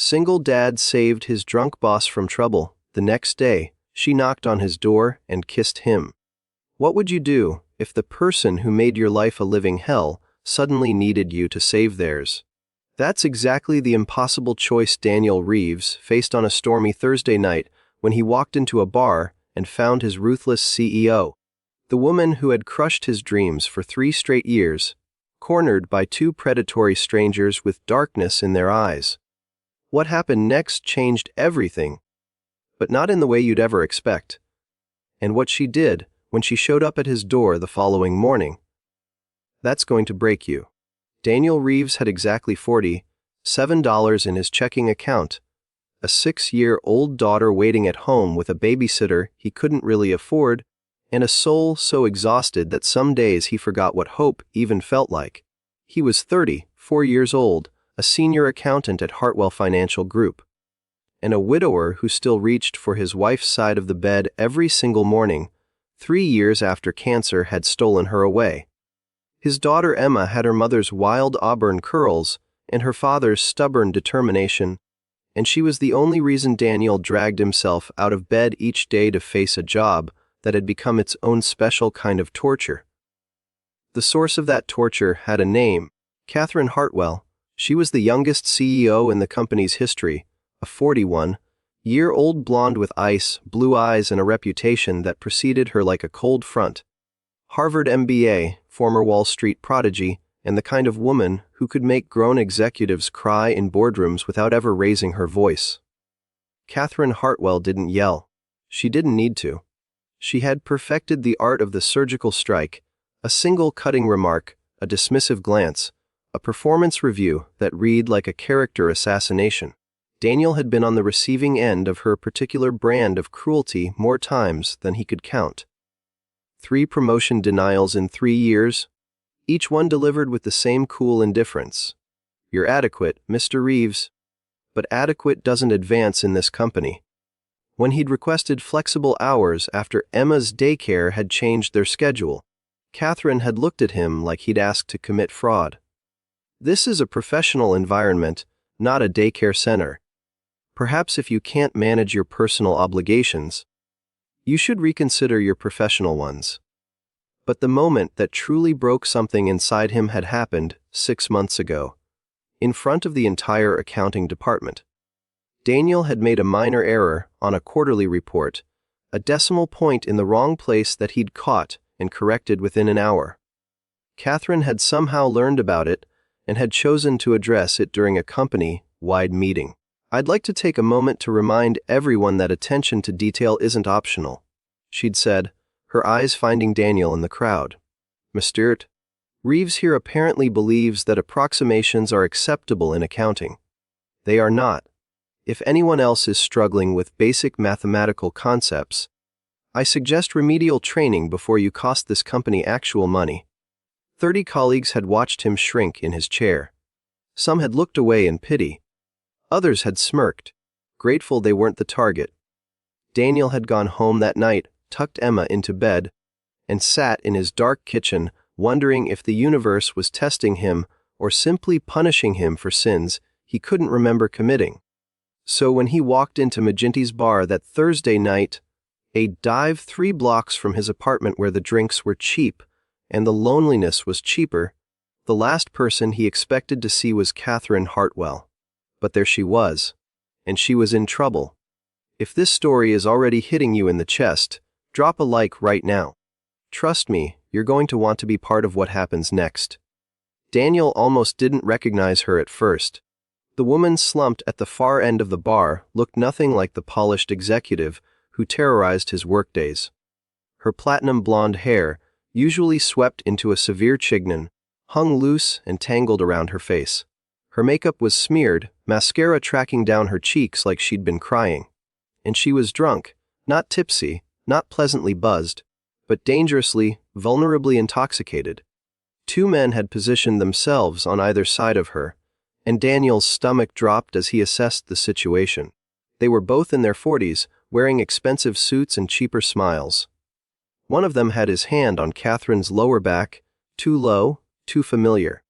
Single dad saved his drunk boss from trouble. The next day, she knocked on his door and kissed him. What would you do if the person who made your life a living hell suddenly needed you to save theirs? That's exactly the impossible choice Daniel Reeves faced on a stormy Thursday night when he walked into a bar and found his ruthless CEO, the woman who had crushed his dreams for 3 straight years, cornered by 2 predatory strangers with darkness in their eyes. What happened next changed everything, but not in the way you'd ever expect. And what she did when she showed up at his door the following morning, that's going to break you. Daniel Reeves had exactly $47 in his checking account, a 6-year-old daughter waiting at home with a babysitter he couldn't really afford, and a soul so exhausted that some days he forgot what hope even felt like. He was 34 years old, a senior accountant at Hartwell Financial Group, and a widower who still reached for his wife's side of the bed every single morning, 3 years after cancer had stolen her away. His daughter Emma had her mother's wild auburn curls and her father's stubborn determination, and she was the only reason Daniel dragged himself out of bed each day to face a job that had become its own special kind of torture. The source of that torture had a name, Catherine Hartwell. She was the youngest CEO in the company's history, a 41-year-old blonde with ice blue eyes and a reputation that preceded her like a cold front. Harvard MBA, former Wall Street prodigy, and the kind of woman who could make grown executives cry in boardrooms without ever raising her voice. Catherine Hartwell didn't yell. She didn't need to. She had perfected the art of the surgical strike, a single cutting remark, a dismissive glance, a performance review that read like a character assassination. Daniel had been on the receiving end of her particular brand of cruelty more times than he could count. 3 promotion denials in 3 years, each one delivered with the same cool indifference. You're adequate, Mr. Reeves. But adequate doesn't advance in this company. When he'd requested flexible hours after Emma's daycare had changed their schedule, Catherine had looked at him like he'd asked to commit fraud. This is a professional environment, not a daycare center. Perhaps if you can't manage your personal obligations, you should reconsider your professional ones. But the moment that truly broke something inside him had happened 6 months ago, in front of the entire accounting department. Daniel had made a minor error on a quarterly report, a decimal point in the wrong place that he'd caught and corrected within an hour. Catherine had somehow learned about it and had chosen to address it during a company-wide meeting. I'd like to take a moment to remind everyone that attention to detail isn't optional, she'd said, her eyes finding Daniel in the crowd. Mr. Reeves here apparently believes that approximations are acceptable in accounting. They are not. If anyone else is struggling with basic mathematical concepts, I suggest remedial training before you cost this company actual money. 30 colleagues had watched him shrink in his chair. Some had looked away in pity. Others had smirked, grateful they weren't the target. Daniel had gone home that night, tucked Emma into bed, and sat in his dark kitchen wondering if the universe was testing him or simply punishing him for sins he couldn't remember committing. So when he walked into Maginty's bar that Thursday night, a dive 3 blocks from his apartment where the drinks were cheap and the loneliness was cheaper, the last person he expected to see was Catherine Hartwell. But there she was, and she was in trouble. If this story is already hitting you in the chest, drop a like right now. Trust me, you're going to want to be part of what happens next. Daniel almost didn't recognize her at first. The woman slumped at the far end of the bar looked nothing like the polished executive who terrorized his workdays. Her platinum blonde hair, usually swept into a severe chignon, hung loose and tangled around her face. Her makeup was smeared, mascara tracking down her cheeks like she'd been crying. And she was drunk, not tipsy, not pleasantly buzzed, but dangerously, vulnerably intoxicated. 2 men had positioned themselves on either side of her, and Daniel's stomach dropped as he assessed the situation. They were both in their 40s, wearing expensive suits and cheaper smiles. One of them had his hand on Catherine's lower back, too low, too familiar.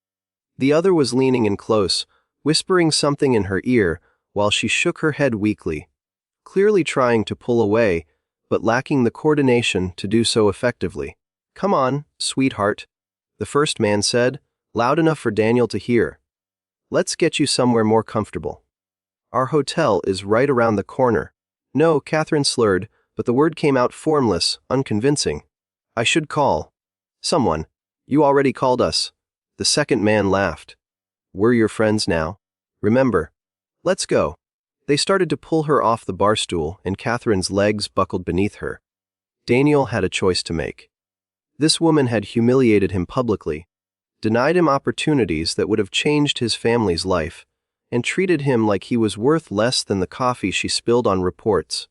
The other was leaning in close, whispering something in her ear, while she shook her head weakly, clearly trying to pull away, but lacking the coordination to do so effectively. "Come on, sweetheart," the first man said, loud enough for Daniel to hear. "Let's get you somewhere more comfortable. Our hotel is right around the corner." "No," Catherine slurred, but the word came out formless, unconvincing. "I should call someone." "You already called us." The second man laughed. "We're your friends now. Remember. Let's go." They started to pull her off the bar stool, and Catherine's legs buckled beneath her. Daniel had a choice to make. This woman had humiliated him publicly, denied him opportunities that would have changed his family's life, and treated him like he was worth less than the coffee she spilled on reports.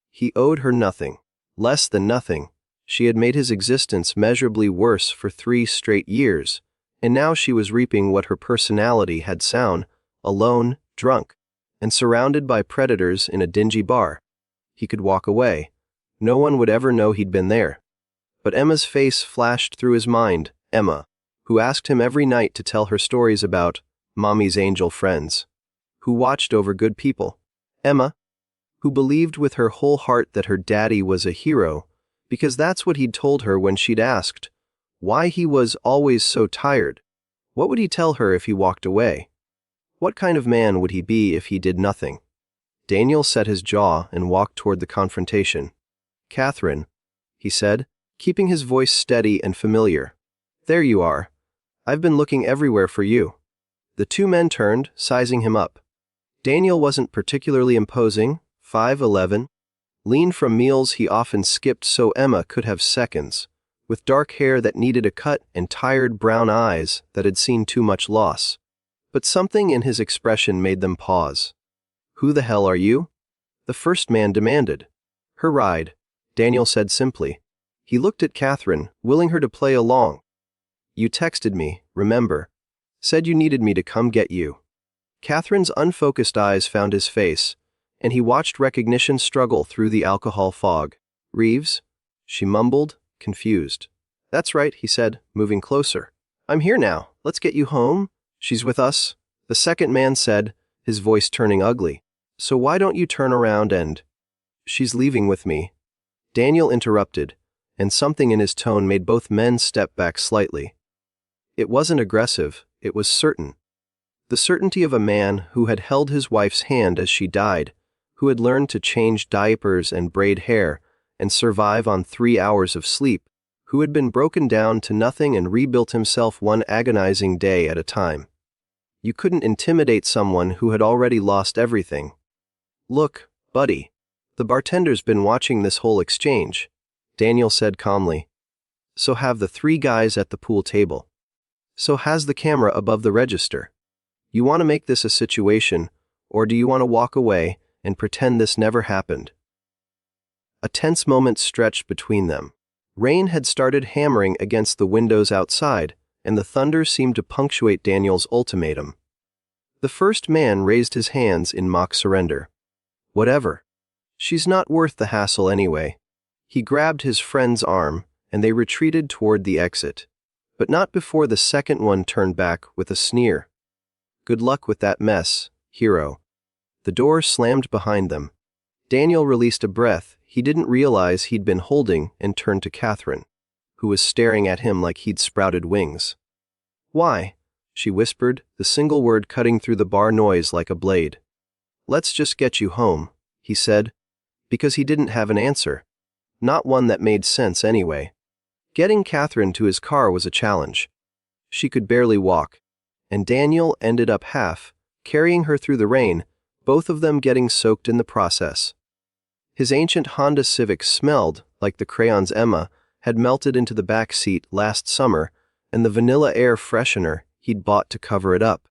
He owed her nothing, less than nothing. She had made his existence measurably worse for 3 straight years, and now she was reaping what her personality had sown, alone, drunk, and surrounded by predators in a dingy bar. He could walk away. No one would ever know he'd been there. But Emma's face flashed through his mind, Emma, who asked him every night to tell her stories about Mommy's angel friends, who watched over good people. Emma, who believed with her whole heart that her daddy was a hero, because that's what he'd told her when she'd asked why he was always so tired. What would he tell her if he walked away? What kind of man would he be if he did nothing? Daniel set his jaw and walked toward the confrontation. "Catherine," he said, keeping his voice steady and familiar. "There you are. I've been looking everywhere for you." The two men turned, sizing him up. Daniel wasn't particularly imposing, 5'11", lean from meals he often skipped so Emma could have seconds, with dark hair that needed a cut and tired brown eyes that had seen too much loss. But something in his expression made them pause. "Who the hell are you?" the first man demanded. "Her ride," Daniel said simply. He looked at Catherine, willing her to play along. "You texted me, remember? Said you needed me to come get you." Catherine's unfocused eyes found his face, and he watched recognition struggle through the alcohol fog. "Reeves?" she mumbled, confused. "That's right," he said, moving closer. "I'm here now. Let's get you home." "She's with us," the second man said, his voice turning ugly. "So why don't you turn around and—" "She's leaving with me," Daniel interrupted, and something in his tone made both men step back slightly. It wasn't aggressive, it was certain. The certainty of a man who had held his wife's hand as she died, who had learned to change diapers and braid hair and survive on 3 hours of sleep, who had been broken down to nothing and rebuilt himself one agonizing day at a time. You couldn't intimidate someone who had already lost everything. "Look, buddy, the bartender's been watching this whole exchange," Daniel said calmly. "So have the 3 guys at the pool table. So has the camera above the register. You want to make this a situation, or do you want to walk away and pretend this never happened?" A tense moment stretched between them. Rain had started hammering against the windows outside, and the thunder seemed to punctuate Daniel's ultimatum. The first man raised his hands in mock surrender. "Whatever. She's not worth the hassle anyway." He grabbed his friend's arm, and they retreated toward the exit. But not before the second one turned back with a sneer. "Good luck with that mess, hero." The door slammed behind them. Daniel released a breath he didn't realize he'd been holding and turned to Catherine, who was staring at him like he'd sprouted wings. "Why?" she whispered, the single word cutting through the bar noise like a blade. "Let's just get you home," he said, because he didn't have an answer. Not one that made sense anyway. Getting Catherine to his car was a challenge. She could barely walk, and Daniel ended up carrying her through the rain, both of them getting soaked in the process. His ancient Honda Civic smelled like the crayons Emma had melted into the back seat last summer and the vanilla air freshener he'd bought to cover it up.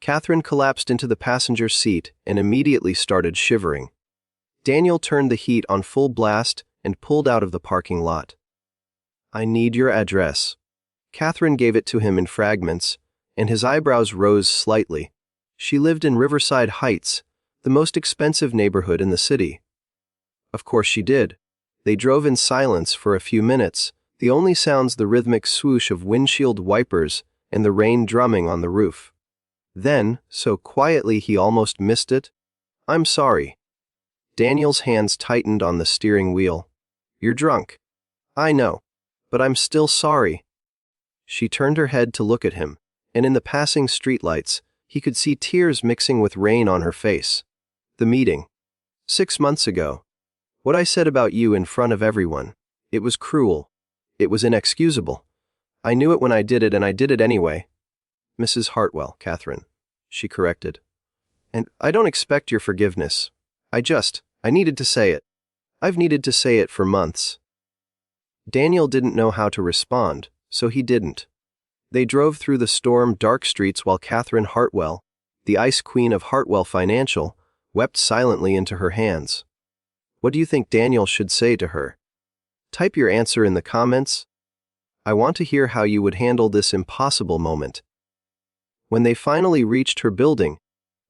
Catherine collapsed into the passenger seat and immediately started shivering. Daniel turned the heat on full blast and pulled out of the parking lot. "I need your address." Catherine gave it to him in fragments, and his eyebrows rose slightly. She lived in Riverside Heights, the most expensive neighborhood in the city. Of course she did. They drove in silence for a few minutes, the only sounds the rhythmic swoosh of windshield wipers and the rain drumming on the roof. Then, so quietly he almost missed it, "I'm sorry." Daniel's hands tightened on the steering wheel. "You're drunk. I know. But I'm still sorry." She turned her head to look at him, and in the passing streetlights, he could see tears mixing with rain on her face. "The meeting. 6 months ago. What I said about you in front of everyone. It was cruel. It was inexcusable. I knew it when I did it, and I did it anyway." "Mrs. Hartwell, Catherine," she corrected. "And I don't expect your forgiveness. I needed to say it. I've needed to say it for months." Daniel didn't know how to respond, so he didn't. They drove through the storm-dark streets while Catherine Hartwell, the ice queen of Hartwell Financial, wept silently into her hands. What do you think Daniel should say to her? Type your answer in the comments. I want to hear how you would handle this impossible moment. When they finally reached her building,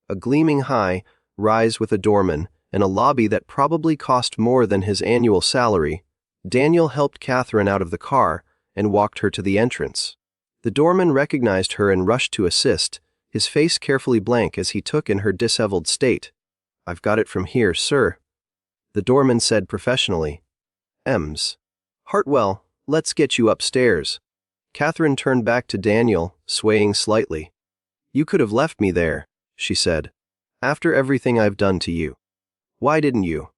a gleaming high-rise with a doorman and a lobby that probably cost more than his annual salary, Daniel helped Catherine out of the car and walked her to the entrance. The doorman recognized her and rushed to assist, his face carefully blank as he took in her disheveled state. "I've got it from here, sir," the doorman said professionally. "Ems. Hartwell, let's get you upstairs." Catherine turned back to Daniel, swaying slightly. "You could have left me there," she said. "After everything I've done to you. Why didn't you?"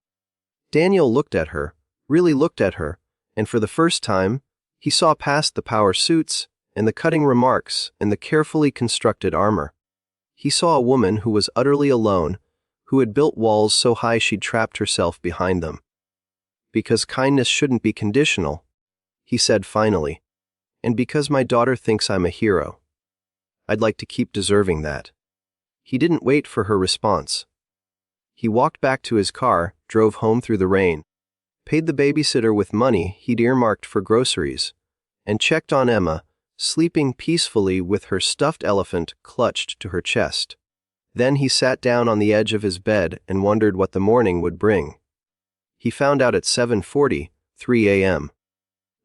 Daniel looked at her, really looked at her, and for the first time, he saw past the power suits and the cutting remarks and the carefully constructed armor. He saw a woman who was utterly alone, who had built walls so high she'd trapped herself behind them. "Because kindness shouldn't be conditional," he said finally, "and because my daughter thinks I'm a hero. I'd like to keep deserving that." He didn't wait for her response. He walked back to his car, drove home through the rain, paid the babysitter with money he'd earmarked for groceries, and checked on Emma, sleeping peacefully with her stuffed elephant clutched to her chest. Then he sat down on the edge of his bed and wondered what the morning would bring. He found out at 7:43 a.m.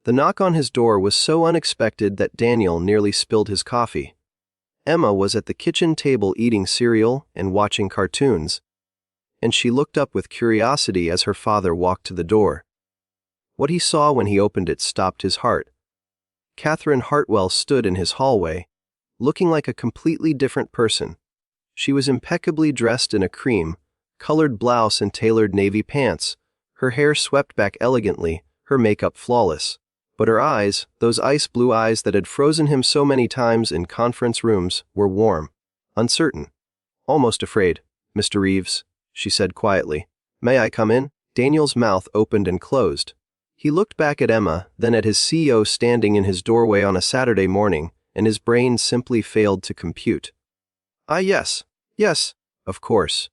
The knock on his door was so unexpected that Daniel nearly spilled his coffee. Emma was at the kitchen table eating cereal and watching cartoons, and she looked up with curiosity as her father walked to the door. What he saw when he opened it stopped his heart. Catherine Hartwell stood in his hallway, looking like a completely different person. She was impeccably dressed in a cream-colored blouse and tailored navy pants, her hair swept back elegantly, her makeup flawless. But her eyes, those ice-blue eyes that had frozen him so many times in conference rooms, were warm, uncertain, almost afraid. "Mr. Reeves," she said quietly. "May I come in?" Daniel's mouth opened and closed. He looked back at Emma, then at his CEO standing in his doorway on a Saturday morning, and his brain simply failed to compute. Yes, of course."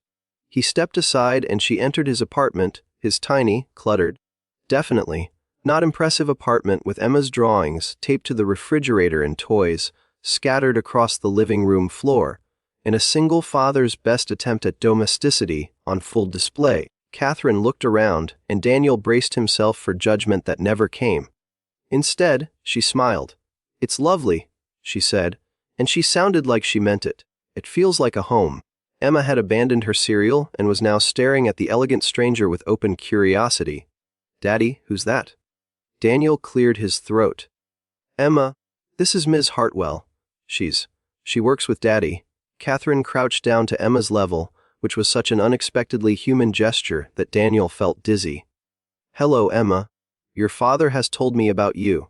He stepped aside and she entered his apartment, his tiny, cluttered, definitely not impressive apartment with Emma's drawings taped to the refrigerator and toys scattered across the living room floor, and a single father's best attempt at domesticity on full display. Catherine looked around, and Daniel braced himself for judgment that never came. Instead, she smiled. "It's lovely," she said, and she sounded like she meant it. "It feels like a home." Emma had abandoned her cereal and was now staring at the elegant stranger with open curiosity. "Daddy, who's that?" Daniel cleared his throat. "Emma, this is Ms. Hartwell. She works with Daddy." Catherine crouched down to Emma's level, which was such an unexpectedly human gesture that Daniel felt dizzy. "Hello, Emma. Your father has told me about you."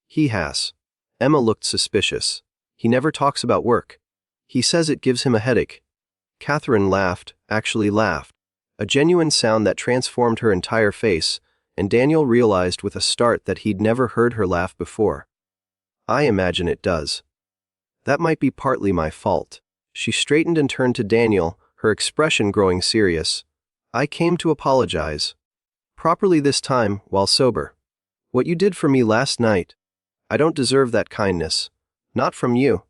"He has." Emma looked suspicious. "He never talks about work. He says it gives him a headache." Catherine laughed, actually laughed, a genuine sound that transformed her entire face, and Daniel realized with a start that he'd never heard her laugh before. "I imagine it does. That might be partly my fault." She straightened and turned to Daniel, her expression growing serious. "I came to apologize. Properly this time, while sober. What you did for me last night. I don't deserve that kindness. Not from you.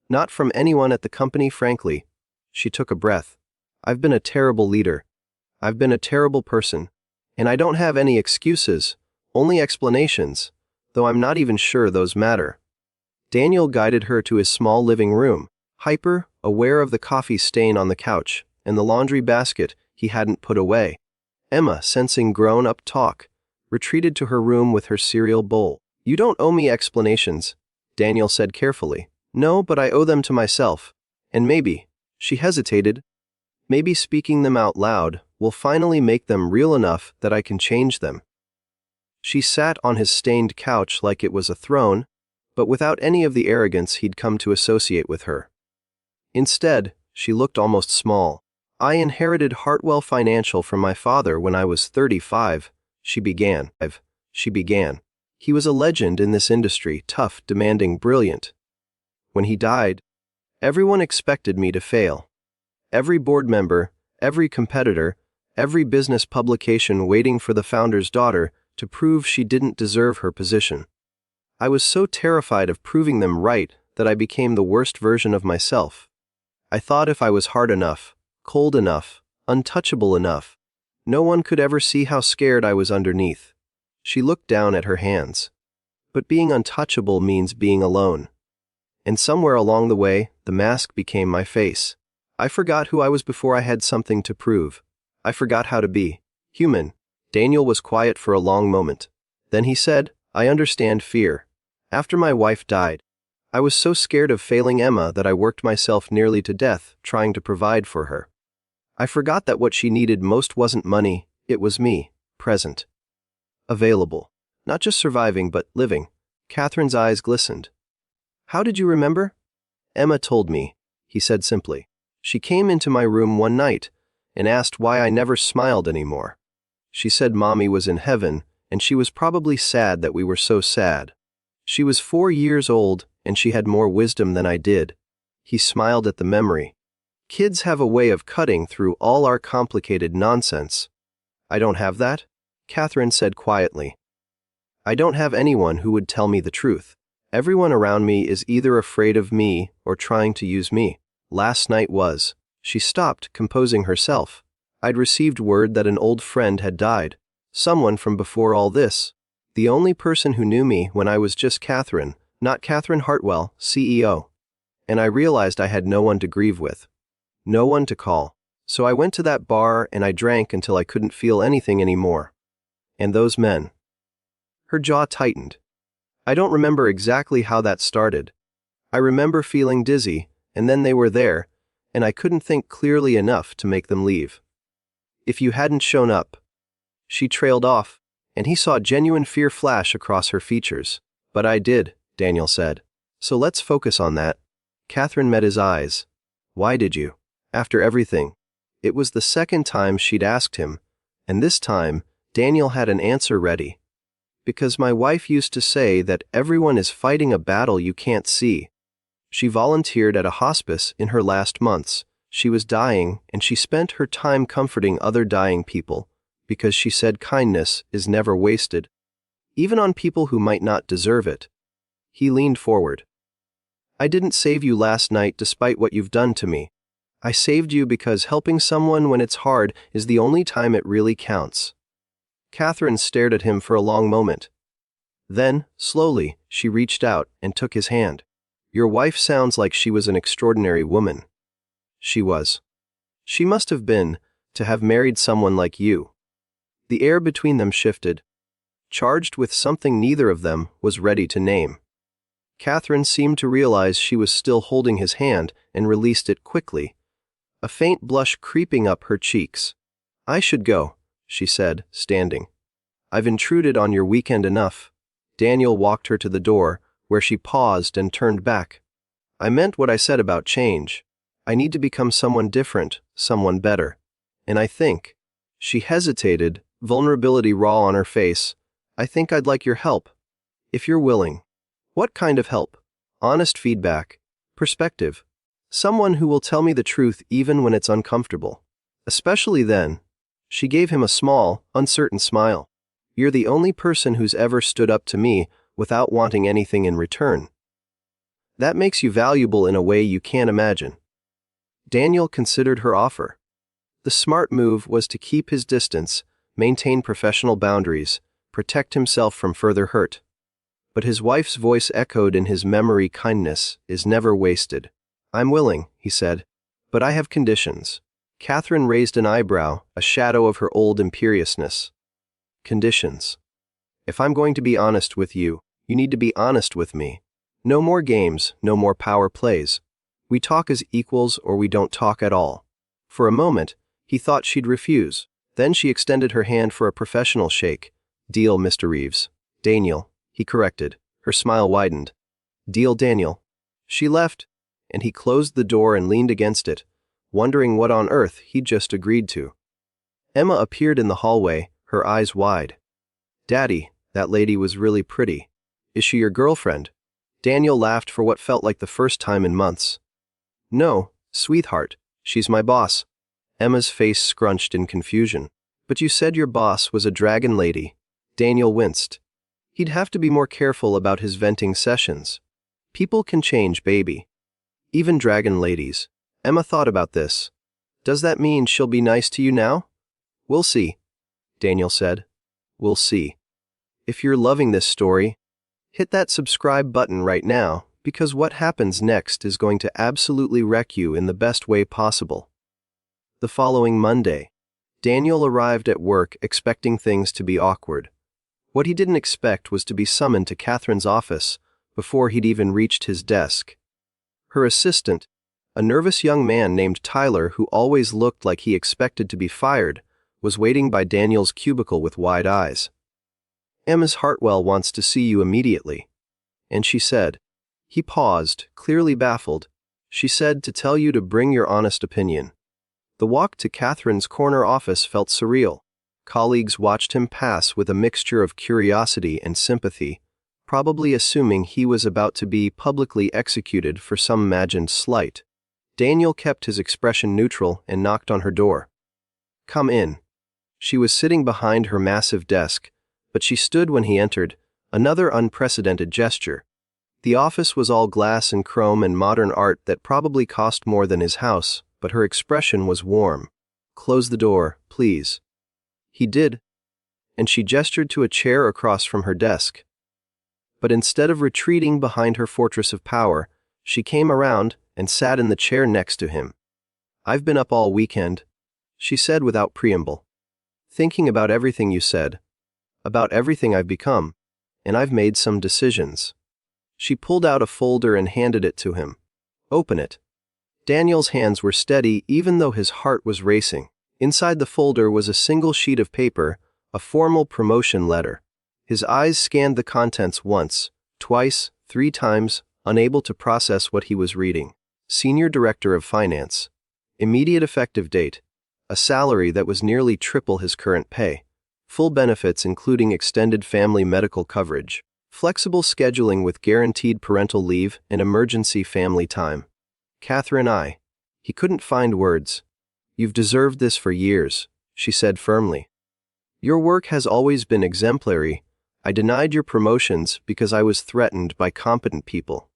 Not from anyone at the company, frankly." She took a breath. "I've been a terrible leader. I've been a terrible person. And I don't have any excuses, only explanations, though I'm not even sure those matter." Daniel guided her to his small living room, hyper, aware of the coffee stain on the couch and the laundry basket he hadn't put away. Emma, sensing grown-up talk, retreated to her room with her cereal bowl. "You don't owe me explanations," Daniel said carefully. "No, but I owe them to myself. And maybe," she hesitated, "maybe speaking them out loud will finally make them real enough that I can change them." She sat on his stained couch like it was a throne, but without any of the arrogance he'd come to associate with her. Instead, she looked almost small. "I inherited Hartwell Financial from my father when I was 35, she began. He was a legend in this industry, tough, demanding, brilliant. When he died, everyone expected me to fail. Every board member, every competitor, every business publication waiting for the founder's daughter to prove she didn't deserve her position. I was so terrified of proving them right that I became the worst version of myself. I thought if I was hard enough, cold enough, untouchable enough, no one could ever see how scared I was underneath." She looked down at her hands. "But being untouchable means being alone. And somewhere along the way, the mask became my face. I forgot who I was before I had something to prove. I forgot how to be human." Daniel was quiet for a long moment. Then he said, "I understand fear. After my wife died, I was so scared of failing Emma that I worked myself nearly to death trying to provide for her. I forgot that what she needed most wasn't money, it was me, present. Available. Not just surviving, but living." Catherine's eyes glistened. "How did you remember?" "Emma told me," he said simply. "She came into my room one night and asked why I never smiled anymore. She said Mommy was in heaven, and she was probably sad that we were so sad. She was 4 years old, and she had more wisdom than I did." He smiled at the memory. "Kids have a way of cutting through all our complicated nonsense." "I don't have that," Catherine said quietly. "I don't have anyone who would tell me the truth. Everyone around me is either afraid of me or trying to use me. Last night was." She stopped, composing herself. "I'd received word that an old friend had died. Someone from before all this. The only person who knew me when I was just Catherine, not Catherine Hartwell, CEO. And I realized I had no one to grieve with. No one to call. So I went to that bar and I drank until I couldn't feel anything anymore. And those men." Her jaw tightened. "I don't remember exactly how that started. I remember feeling dizzy, and then they were there, and I couldn't think clearly enough to make them leave. If you hadn't shown up." She trailed off, and he saw genuine fear flash across her features. "But I did," Daniel said. "So let's focus on that." Catherine met his eyes. "Why did you? After everything?" It was the second time she'd asked him, and this time, Daniel had an answer ready. "Because my wife used to say that everyone is fighting a battle you can't see. She volunteered at a hospice in her last months. She was dying, and she spent her time comforting other dying people, because she said kindness is never wasted, even on people who might not deserve it." He leaned forward. "I didn't save you last night despite what you've done to me. I saved you because helping someone when it's hard is the only time it really counts." Catherine stared at him for a long moment. Then, slowly, she reached out and took his hand. "Your wife sounds like she was an extraordinary woman." She was. She must have been, to have married someone like you. The air between them shifted, charged with something neither of them was ready to name. Catherine seemed to realize she was still holding his hand and released it quickly, a faint blush creeping up her cheeks. "I should go," she said, standing. "I've intruded on your weekend enough." Daniel walked her to the door, where she paused and turned back. "I meant what I said about change. I need to become someone different, someone better. And I think," she hesitated, vulnerability raw on her face, "I think I'd like your help. If you're willing." "What kind of help?" "Honest feedback. Perspective. Someone who will tell me the truth even when it's uncomfortable. Especially then." She gave him a small, uncertain smile. "You're the only person who's ever stood up to me without wanting anything in return. That makes you valuable in a way you can't imagine." Daniel considered her offer. The smart move was to keep his distance, maintain professional boundaries, protect himself from further hurt. But his wife's voice echoed in his memory. "Kindness is never wasted. I'm willing, he said. But I have conditions. Catherine raised an eyebrow, a shadow of her old imperiousness. Conditions. If I'm going to be honest with you, you need to be honest with me. No more games, no more power plays. We talk as equals or we don't talk at all. For a moment, he thought she'd refuse. Then she extended her hand for a professional shake. Deal, Mr. Reeves. Daniel, he corrected. Her smile widened. Deal, Daniel. She left, and he closed the door and leaned against it, wondering what on earth he'd just agreed to. Emma appeared in the hallway, her eyes wide. Daddy, that lady was really pretty. Is she your girlfriend? Daniel laughed for what felt like the first time in months. No, sweetheart, she's my boss. Emma's face scrunched in confusion. But you said your boss was a dragon lady. Daniel winced. He'd have to be more careful about his venting sessions. People can change, baby. Even dragon ladies. Emma thought about this. Does that mean she'll be nice to you now? We'll see, Daniel said. We'll see. If you're loving this story, hit that subscribe button right now, because what happens next is going to absolutely wreck you in the best way possible. The following Monday, Daniel arrived at work expecting things to be awkward. What he didn't expect was to be summoned to Catherine's office before he'd even reached his desk. Her assistant, a nervous young man named Tyler who always looked like he expected to be fired, was waiting by Daniel's cubicle with wide eyes. Ms. Hartwell wants to see you immediately. And she said. He paused, clearly baffled. She said to tell you to bring your honest opinion. The walk to Catherine's corner office felt surreal. Colleagues watched him pass with a mixture of curiosity and sympathy, probably assuming he was about to be publicly executed for some imagined slight. Daniel kept his expression neutral and knocked on her door. Come in. She was sitting behind her massive desk, but she stood when he entered, another unprecedented gesture. The office was all glass and chrome and modern art that probably cost more than his house, but her expression was warm. Close the door, please. He did, and she gestured to a chair across from her desk. But instead of retreating behind her fortress of power, she came around and sat in the chair next to him. I've been up all weekend, she said without preamble. Thinking about everything you said, about everything I've become, and I've made some decisions. She pulled out a folder and handed it to him. Open it. Daniel's hands were steady even though his heart was racing. Inside the folder was a single sheet of paper, a formal promotion letter. His eyes scanned the contents once, twice, 3 times, unable to process what he was reading. Senior Director of Finance. Immediate effective date. A salary that was nearly triple his current pay. Full benefits including extended family medical coverage. Flexible scheduling with guaranteed parental leave and emergency family time. Catherine I. He couldn't find words. You've deserved this for years, she said firmly. Your work has always been exemplary. I denied your promotions because I was threatened by competent people.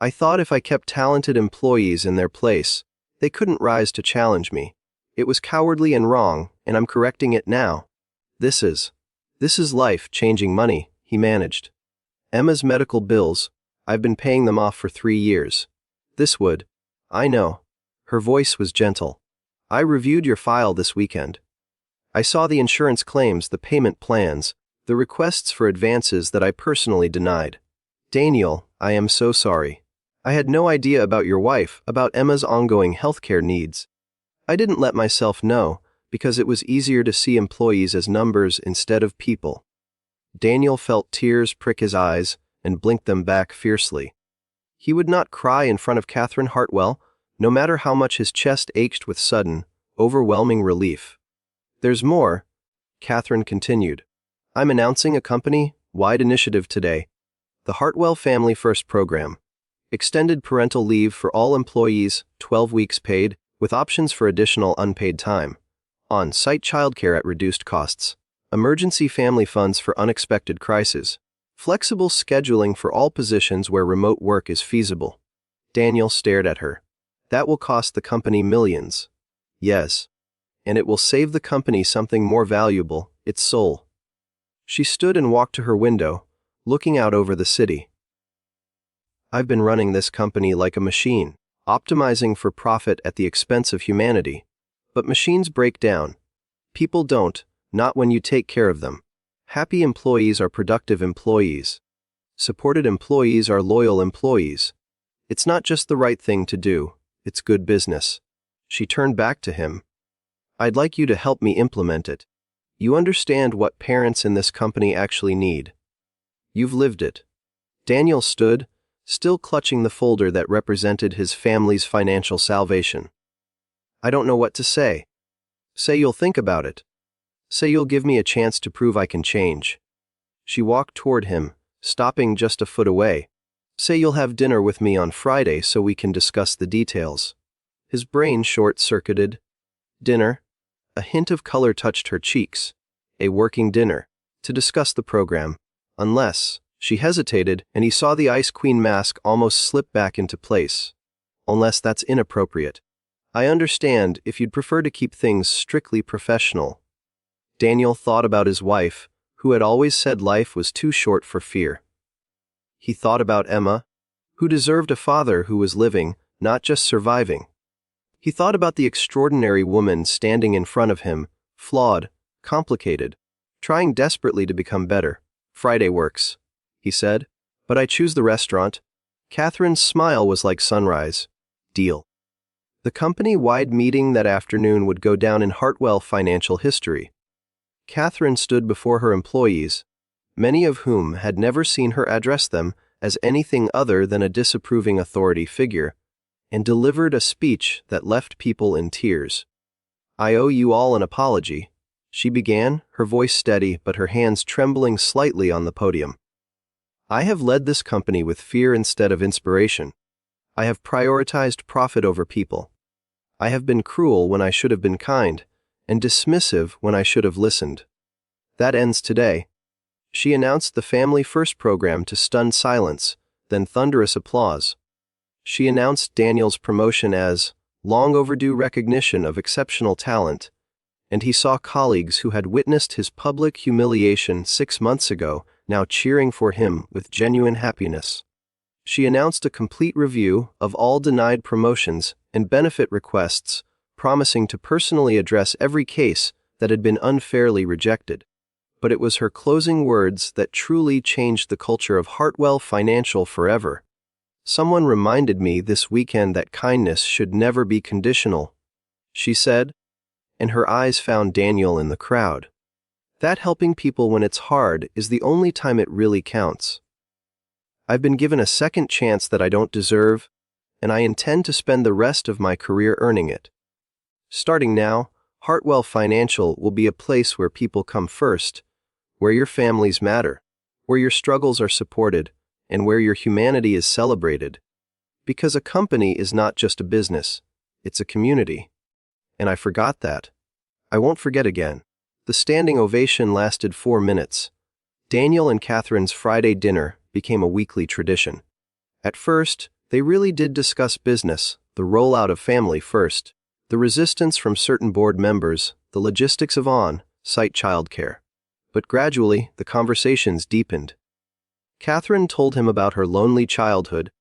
I thought if I kept talented employees in their place, they couldn't rise to challenge me. It was cowardly and wrong, and I'm correcting it now. This is life-changing money, he managed. Emma's medical bills, I've been paying them off for 3 years. This would, I know. Her voice was gentle. I reviewed your file this weekend. I saw the insurance claims, the payment plans, the requests for advances that I personally denied. Daniel, I am so sorry. I had no idea about your wife, about Emma's ongoing healthcare needs. I didn't let myself know, because it was easier to see employees as numbers instead of people. Daniel felt tears prick his eyes and blinked them back fiercely. He would not cry in front of Catherine Hartwell, no matter how much his chest ached with sudden, overwhelming relief. There's more, Catherine continued. I'm announcing a company-wide initiative today. The Hartwell Family First Program. Extended parental leave for all employees, 12 weeks paid, with options for additional unpaid time. On-site childcare at reduced costs. Emergency family funds for unexpected crises. Flexible scheduling for all positions where remote work is feasible. Daniel stared at her. That will cost the company millions. Yes. And it will save the company something more valuable, its soul. She stood and walked to her window, looking out over the city. I've been running this company like a machine. optimizing for profit at the expense of humanity. But machines break down. People don't, not when you take care of them. Happy employees are productive employees. Supported employees are loyal employees. It's not just the right thing to do, it's good business. She turned back to him. I'd like you to help me implement it. You understand what parents in this company actually need. You've lived it. Daniel stood, still clutching the folder that represented his family's financial salvation. I don't know what to say. Say you'll think about it. Say you'll give me a chance to prove I can change. She walked toward him, stopping just a foot away. Say you'll have dinner with me on Friday so we can discuss the details. His brain short-circuited. Dinner? A hint of color touched her cheeks. A working dinner. To discuss the program. Unless, she hesitated, and he saw the Ice Queen mask almost slip back into place. Unless that's inappropriate. I understand if you'd prefer to keep things strictly professional. Daniel thought about his wife, who had always said life was too short for fear. He thought about Emma, who deserved a father who was living, not just surviving. He thought about the extraordinary woman standing in front of him, flawed, complicated, trying desperately to become better. Friday works, he said, but I choose the restaurant. Catherine's smile was like sunrise. Deal. The company-wide meeting that afternoon would go down in Hartwell financial history. Catherine stood before her employees, many of whom had never seen her address them as anything other than a disapproving authority figure, and delivered a speech that left people in tears. I owe you all an apology, she began, her voice steady but her hands trembling slightly on the podium. I have led this company with fear instead of inspiration. I have prioritized profit over people. I have been cruel when I should have been kind, and dismissive when I should have listened. That ends today. She announced the Family First program to stunned silence, then thunderous applause. She announced Daniel's promotion as long overdue recognition of exceptional talent, and he saw colleagues who had witnessed his public humiliation 6 months ago now cheering for him with genuine happiness. She announced a complete review of all denied promotions and benefit requests, promising to personally address every case that had been unfairly rejected. But it was her closing words that truly changed the culture of Hartwell Financial forever. Someone reminded me this weekend that kindness should never be conditional, she said, and her eyes found Daniel in the crowd. That helping people when it's hard is the only time it really counts. I've been given a second chance that I don't deserve, and I intend to spend the rest of my career earning it. Starting now, Hartwell Financial will be a place where people come first, where your families matter, where your struggles are supported, and where your humanity is celebrated. Because a company is not just a business, it's a community. And I forgot that. I won't forget again. The standing ovation lasted 4 minutes. Daniel and Catherine's Friday dinner became a weekly tradition. At first, they really did discuss business, the rollout of Family First, the resistance from certain board members, the logistics of on-site childcare. But gradually, the conversations deepened. Catherine told him about her lonely childhood,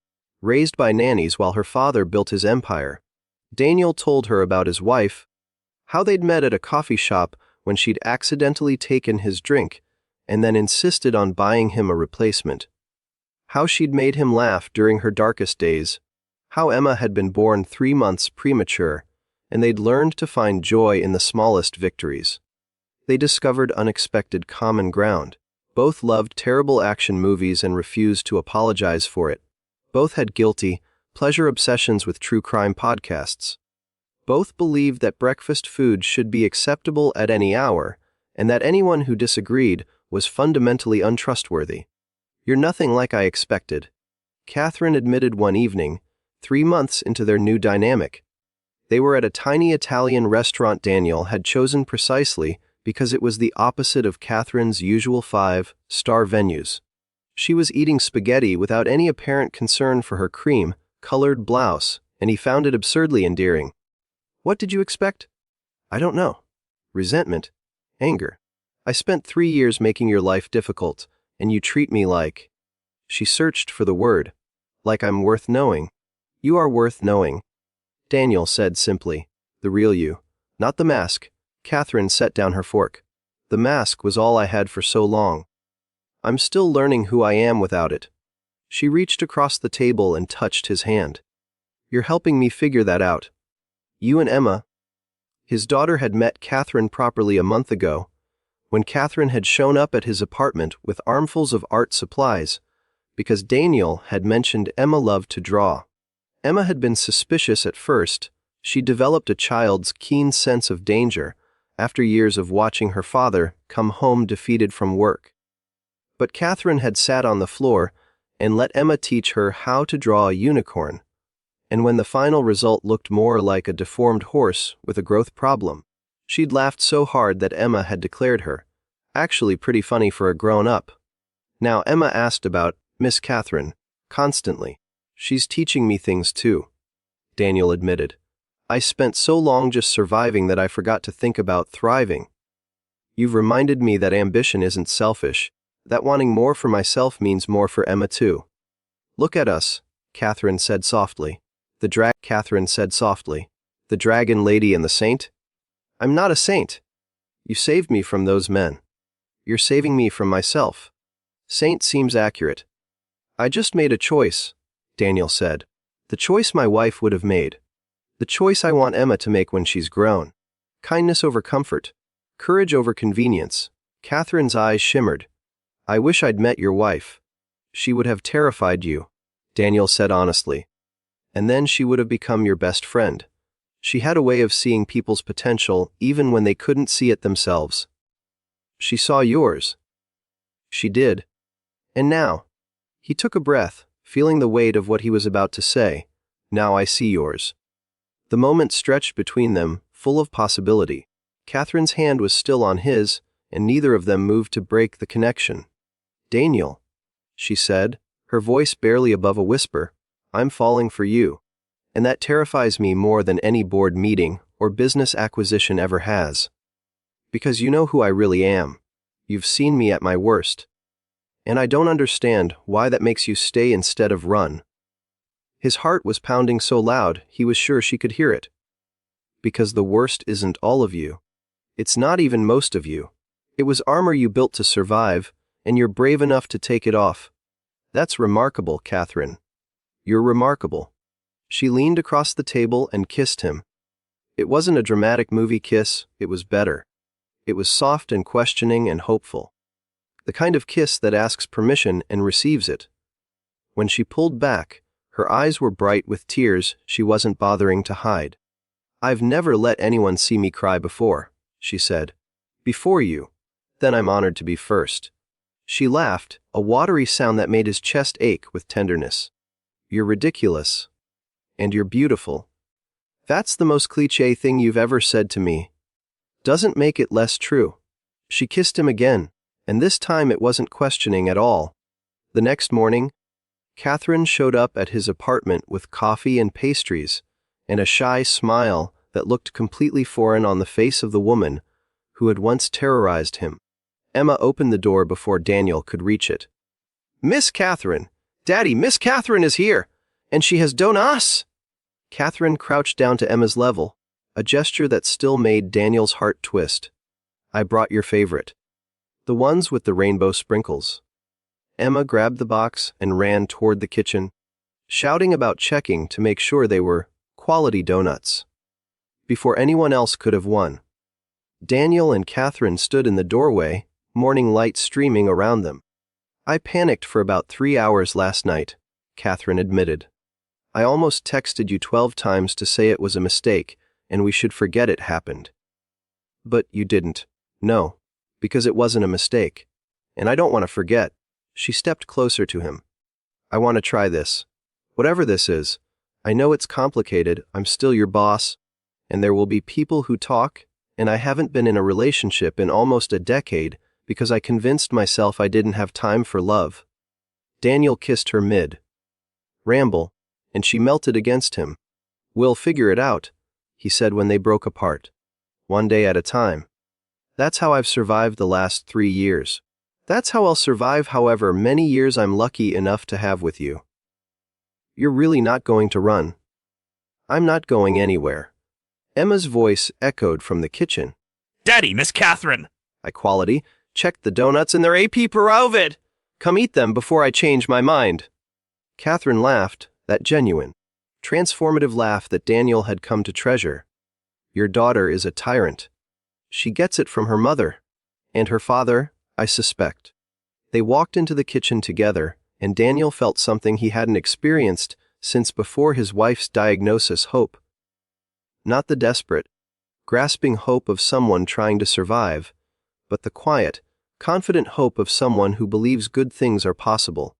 raised by nannies while her father built his empire. Daniel told her about his wife, how they'd met at a coffee shop when she'd accidentally taken his drink and then insisted on buying him a replacement. How she'd made him laugh during her darkest days, how Emma had been born 3 months premature, and they'd learned to find joy in the smallest victories. They discovered unexpected common ground. Both loved terrible action movies and refused to apologize for it. Both had guilty, pleasure obsessions with true crime podcasts. Both believed that breakfast food should be acceptable at any hour, and that anyone who disagreed was fundamentally untrustworthy. You're nothing like I expected, Catherine admitted one evening, 3 months into their new dynamic. They were at a tiny Italian restaurant Daniel had chosen precisely because it was the opposite of Catherine's usual 5-star venues. She was eating spaghetti without any apparent concern for her cream-colored blouse, and he found it absurdly endearing. What did you expect? I don't know. Resentment. Anger. I spent 3 years making your life difficult, and you treat me like... She searched for the word. Like I'm worth knowing. You are worth knowing, Daniel said simply. The real you. Not the mask. Catherine set down her fork. The mask was all I had for so long. I'm still learning who I am without it. She reached across the table and touched his hand. You're helping me figure that out. You and Emma. His daughter had met Catherine properly a month ago, when Catherine had shown up at his apartment with armfuls of art supplies, because Daniel had mentioned Emma loved to draw. Emma had been suspicious at first. She developed a child's keen sense of danger after years of watching her father come home defeated from work. But Catherine had sat on the floor and let Emma teach her how to draw a unicorn, and when the final result looked more like a deformed horse with a growth problem, she'd laughed so hard that Emma had declared her, actually pretty funny for a grown-up. Now Emma asked about Miss Catherine constantly. She's teaching me things too, Daniel admitted. I spent so long just surviving that I forgot to think about thriving. You've reminded me that ambition isn't selfish, that wanting more for myself means more for Emma too. Look at us, Catherine said softly. Catherine said softly. The dragon lady and the saint? I'm not a saint. You saved me from those men. You're saving me from myself. Saint seems accurate. I just made a choice, Daniel said. The choice my wife would have made. The choice I want Emma to make when she's grown. Kindness over comfort. Courage over convenience. Catherine's eyes shimmered. I wish I'd met your wife. She would have terrified you, Daniel said honestly. And then she would have become your best friend. She had a way of seeing people's potential even when they couldn't see it themselves. She saw yours. She did. And now, he took a breath, feeling the weight of what he was about to say. Now I see yours. The moment stretched between them, full of possibility. Catherine's hand was still on his, and neither of them moved to break the connection. Daniel, she said, her voice barely above a whisper, I'm falling for you. And that terrifies me more than any board meeting or business acquisition ever has. Because you know who I really am. You've seen me at my worst. And I don't understand why that makes you stay instead of run. His heart was pounding so loud he was sure she could hear it. Because the worst isn't all of you. It's not even most of you. It was armor you built to survive, and you're brave enough to take it off. That's remarkable, Catherine. You're remarkable. She leaned across the table and kissed him. It wasn't a dramatic movie kiss, it was better. It was soft and questioning and hopeful. The kind of kiss that asks permission and receives it. When she pulled back, her eyes were bright with tears she wasn't bothering to hide. I've never let anyone see me cry before, she said. Before you. Then I'm honored to be first. She laughed, a watery sound that made his chest ache with tenderness. You're ridiculous. And you're beautiful. That's the most cliché thing you've ever said to me. Doesn't make it less true. She kissed him again, and this time it wasn't questioning at all. The next morning, Catherine showed up at his apartment with coffee and pastries, and a shy smile that looked completely foreign on the face of the woman who had once terrorized him. Emma opened the door before Daniel could reach it. Miss Catherine! Daddy, Miss Catherine is here! And she has done us! Catherine crouched down to Emma's level, a gesture that still made Daniel's heart twist. I brought your favorite. The ones with the rainbow sprinkles. Emma grabbed the box and ran toward the kitchen, shouting about checking to make sure they were quality donuts. Before anyone else could have won. Daniel and Catherine stood in the doorway, morning light streaming around them. I panicked for about 3 hours last night, Catherine admitted. I almost texted you 12 times to say it was a mistake and we should forget it happened. But you didn't. No, because it wasn't a mistake. And I don't want to forget. She stepped closer to him. I want to try this. Whatever this is. I know it's complicated, I'm still your boss, and there will be people who talk, and I haven't been in a relationship in almost a decade because I convinced myself I didn't have time for love. Daniel kissed her mid-ramble, and she melted against him. We'll figure it out, he said when they broke apart. One day at a time. That's how I've survived the last 3 years. That's how I'll survive however many years I'm lucky enough to have with you. You're really not going to run?" "I'm not going anywhere." Emma's voice echoed from the kitchen. "Daddy, Miss Catherine!" "High quality. Check the donuts and they're AP Perovid. Come eat them before I change my mind." Catherine laughed, that genuine, transformative laugh that Daniel had come to treasure. "Your daughter is a tyrant. She gets it from her mother. And her father, I suspect." They walked into the kitchen together, and Daniel felt something he hadn't experienced since before his wife's diagnosis: hope. Not the desperate, grasping hope of someone trying to survive, but the quiet, confident hope of someone who believes good things are possible.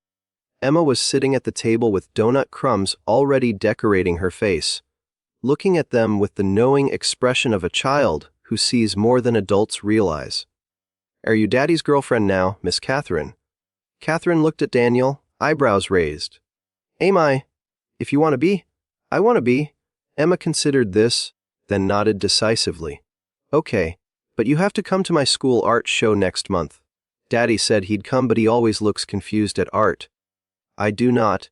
Emma was sitting at the table with donut crumbs already decorating her face, looking at them with the knowing expression of a child who sees more than adults realize. "Are you Daddy's girlfriend now, Miss Catherine?" Catherine looked at Daniel, eyebrows raised. "Am I? If you want to be, I want to be." Emma considered this, then nodded decisively. "Okay, but you have to come to my school art show next month. Daddy said he'd come, but he always looks confused at art." "I do not.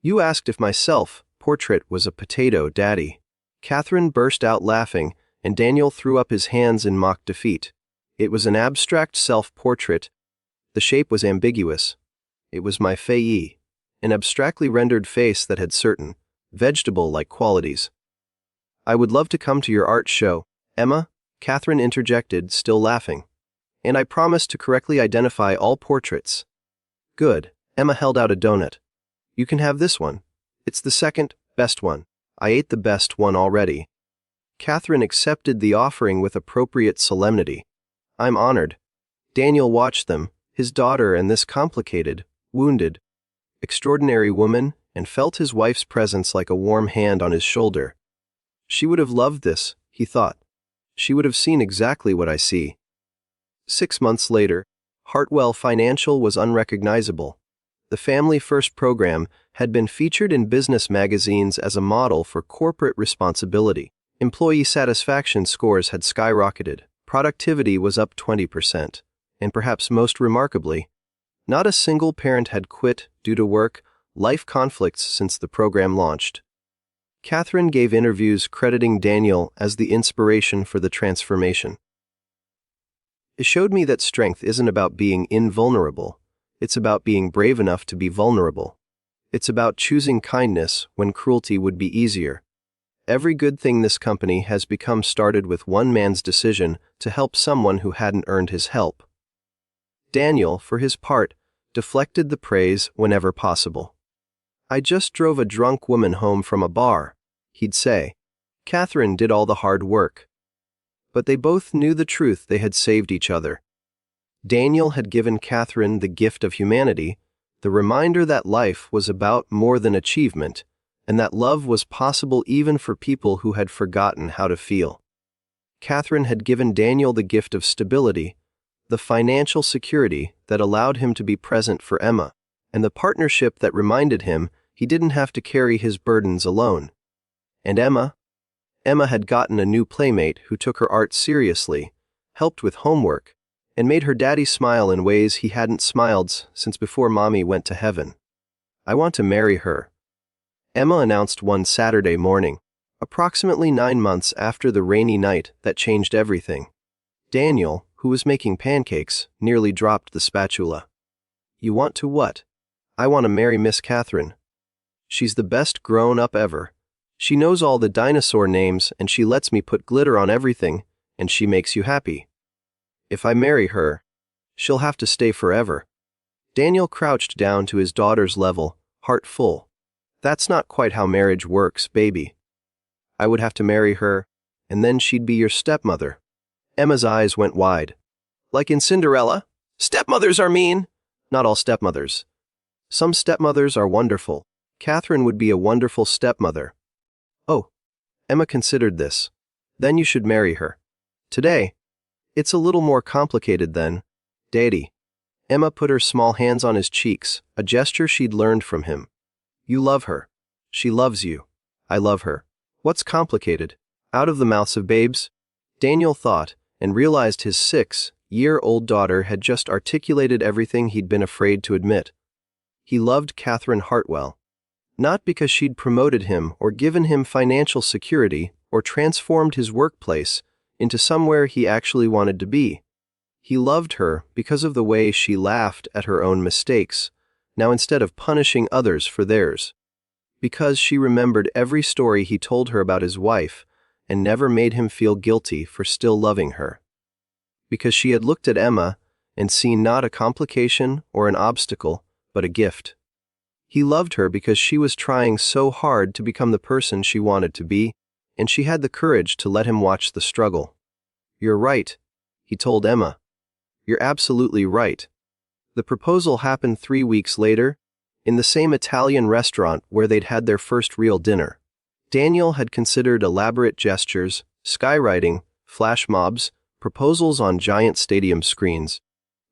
You asked if my self-portrait was a potato, Daddy." Catherine burst out laughing, and Daniel threw up his hands in mock defeat. It was an abstract self-portrait. The shape was ambiguous. It was my fei, an abstractly rendered face that had certain, vegetable-like qualities. "I would love to come to your art show, Emma," Catherine interjected, still laughing. "And I promise to correctly identify all portraits." "Good." Emma held out a donut. "You can have this one. It's the second best one. I ate the best one already." Catherine accepted the offering with appropriate solemnity. "I'm honored." Daniel watched them, his daughter and this complicated, wounded, extraordinary woman, and felt his wife's presence like a warm hand on his shoulder. "She would have loved this," he thought. "She would have seen exactly what I see." 6 months later, Hartwell Financial was unrecognizable. The Family First program had been featured in business magazines as a model for corporate responsibility. Employee satisfaction scores had skyrocketed. Productivity was up 20%. And perhaps most remarkably, not a single parent had quit due to work-life conflicts since the program launched. Catherine gave interviews crediting Daniel as the inspiration for the transformation. "It showed me that strength isn't about being invulnerable. It's about being brave enough to be vulnerable. It's about choosing kindness when cruelty would be easier. Every good thing this company has become started with one man's decision to help someone who hadn't earned his help." Daniel, for his part, deflected the praise whenever possible. "I just drove a drunk woman home from a bar," he'd say. Catherine did all the hard work. But they both knew the truth: they had saved each other. Daniel had given Catherine the gift of humanity, the reminder that life was about more than achievement, and that love was possible even for people who had forgotten how to feel. Catherine had given Daniel the gift of stability, the financial security that allowed him to be present for Emma, and the partnership that reminded him he didn't have to carry his burdens alone. And Emma had gotten a new playmate who took her art seriously, helped with homework, and made her daddy smile in ways he hadn't smiled since before Mommy went to heaven. "I want to marry her," Emma announced one Saturday morning, approximately 9 months after the rainy night that changed everything. Daniel, who was making pancakes, nearly dropped the spatula. "You want to what?" "I want to marry Miss Catherine. She's the best grown-up ever. She knows all the dinosaur names and she lets me put glitter on everything, and she makes you happy. If I marry her, she'll have to stay forever." Daniel crouched down to his daughter's level, heart full. "That's not quite how marriage works, baby. I would have to marry her, and then she'd be your stepmother." Emma's eyes went wide. "Like in Cinderella? Stepmothers are mean." "Not all stepmothers. Some stepmothers are wonderful. Catherine would be a wonderful stepmother." "Oh." Emma considered this. "Then you should marry her. Today. It's a little more complicated then, Daddy." Emma put her small hands on his cheeks, a gesture she'd learned from him. "You love her. She loves you. I love her. What's complicated?" Out of the mouths of babes? Daniel thought, and realized his 6-year-old daughter had just articulated everything he'd been afraid to admit. He loved Catherine Hartwell. Not because she'd promoted him or given him financial security or transformed his workplace into somewhere he actually wanted to be. He loved her because of the way she laughed at her own mistakes, now instead of punishing others for theirs. Because she remembered every story he told her about his wife and never made him feel guilty for still loving her. Because she had looked at Emma and seen not a complication or an obstacle, but a gift. He loved her because she was trying so hard to become the person she wanted to be, and she had the courage to let him watch the struggle. "You're right," he told Emma. "You're absolutely right." The proposal happened 3 weeks later, in the same Italian restaurant where they'd had their first real dinner. Daniel had considered elaborate gestures, skywriting, flash mobs, proposals on giant stadium screens.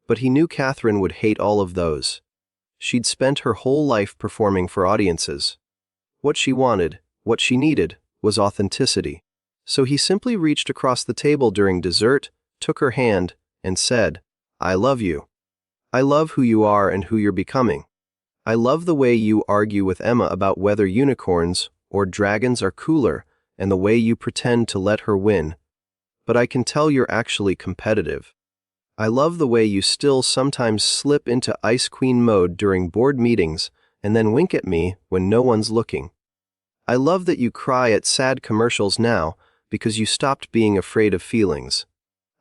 But he knew Catherine would hate all of those. She'd spent her whole life performing for audiences. What she wanted, what she needed, was authenticity. So he simply reached across the table during dessert, took her hand, and said, "I love you. I love who you are and who you're becoming. I love the way you argue with Emma about whether unicorns or dragons are cooler and the way you pretend to let her win. But I can tell you're actually competitive. I love the way you still sometimes slip into Ice Queen mode during board meetings and then wink at me when no one's looking. I love that you cry at sad commercials now because you stopped being afraid of feelings.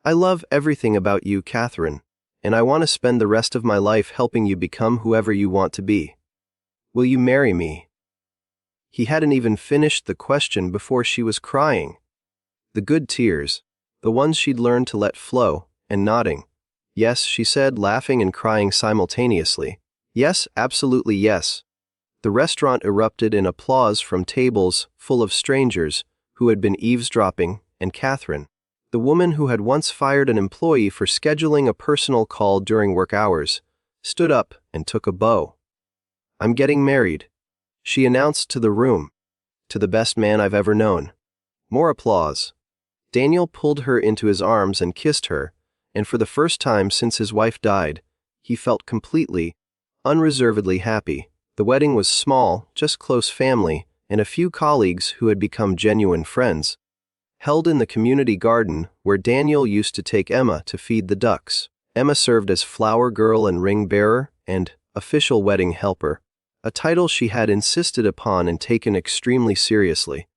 I love everything about you, Catherine, and I want to spend the rest of my life helping you become whoever you want to be. Will you marry me?" He hadn't even finished the question before she was crying. The good tears, the ones she'd learned to let flow, and nodding. "Yes," she said, laughing and crying simultaneously. "Yes, absolutely yes." The restaurant erupted in applause from tables full of strangers who had been eavesdropping, and Catherine, the woman who had once fired an employee for scheduling a personal call during work hours, stood up and took a bow. "I'm getting married," she announced to the room, "to the best man I've ever known." More applause. Daniel pulled her into his arms and kissed her, and for the first time since his wife died, he felt completely, unreservedly happy. The wedding was small, just close family, and a few colleagues who had become genuine friends. Held in the community garden where Daniel used to take Emma to feed the ducks. Emma served as flower girl and ring bearer and official wedding helper, a title she had insisted upon and taken extremely seriously.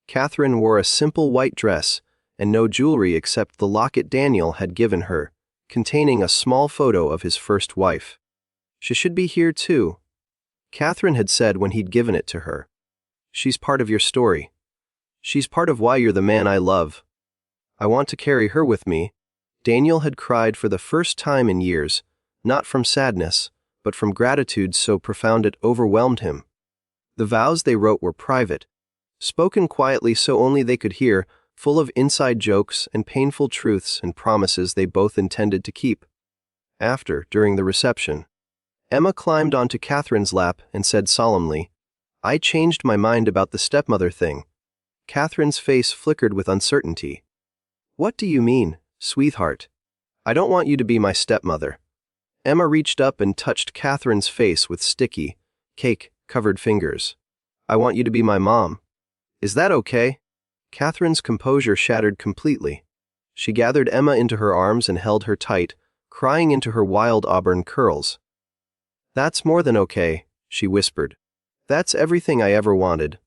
Catherine wore a simple white dress and no jewelry except the locket Daniel had given her, containing a small photo of his first wife. "She should be here too," Catherine had said when he'd given it to her. "She's part of your story. She's part of why you're the man I love. I want to carry her with me." Daniel had cried for the first time in years, not from sadness, but from gratitude so profound it overwhelmed him. The vows they wrote were private, spoken quietly so only they could hear, full of inside jokes and painful truths and promises they both intended to keep. During the reception, Emma climbed onto Catherine's lap and said solemnly, "I changed my mind about the stepmother thing." Catherine's face flickered with uncertainty. "What do you mean, sweetheart? I don't want you to be my stepmother." Emma reached up and touched Catherine's face with sticky, cake-covered fingers. "I want you to be my mom. Is that okay?" Catherine's composure shattered completely. She gathered Emma into her arms and held her tight, crying into her wild auburn curls. "That's more than okay," she whispered. "That's everything I ever wanted."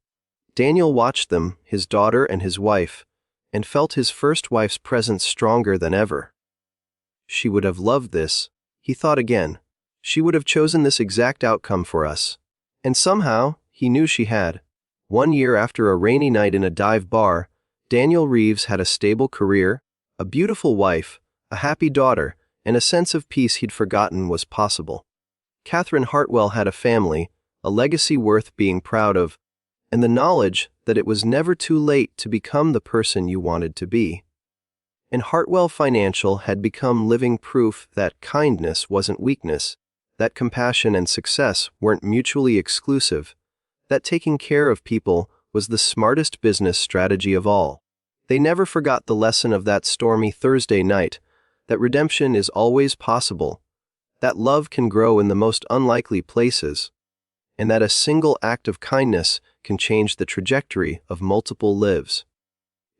Daniel watched them, his daughter and his wife, and felt his first wife's presence stronger than ever. She would have loved this, he thought again. She would have chosen this exact outcome for us. And somehow, he knew she had. 1 year after a rainy night in a dive bar, Daniel Reeves had a stable career, a beautiful wife, a happy daughter, and a sense of peace he'd forgotten was possible. Catherine Hartwell had a family, a legacy worth being proud of, and the knowledge that it was never too late to become the person you wanted to be. And Hartwell Financial had become living proof that kindness wasn't weakness, that compassion and success weren't mutually exclusive, that taking care of people was the smartest business strategy of all. They never forgot the lesson of that stormy Thursday night, that redemption is always possible, that love can grow in the most unlikely places, and that a single act of kindness can change the trajectory of multiple lives.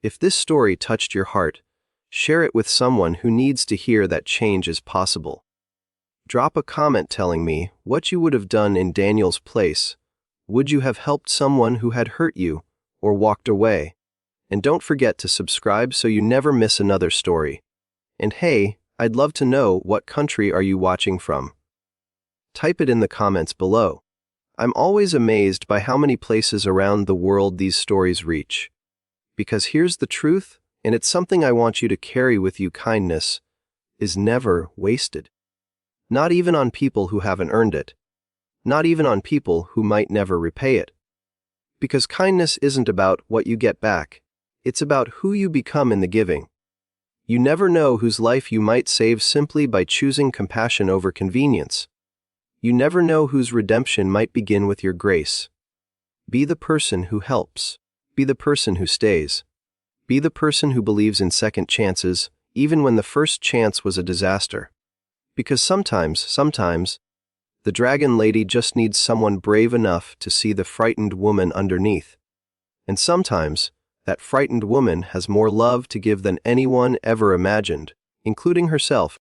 If this story touched your heart, share it with someone who needs to hear that change is possible. Drop a comment telling me what you would have done in Daniel's place. Would you have helped someone who had hurt you, or walked away? And don't forget to subscribe so you never miss another story. And hey, I'd love to know, what country are you watching from? Type it in the comments below. I'm always amazed by how many places around the world these stories reach. Because here's the truth, and it's something I want you to carry with you: kindness is never wasted. Not even on people who haven't earned it. Not even on people who might never repay it. Because kindness isn't about what you get back. It's about who you become in the giving. You never know whose life you might save simply by choosing compassion over convenience. You never know whose redemption might begin with your grace. Be the person who helps. Be the person who stays. Be the person who believes in second chances, even when the first chance was a disaster. Because sometimes, the dragon lady just needs someone brave enough to see the frightened woman underneath. And sometimes, that frightened woman has more love to give than anyone ever imagined, including herself.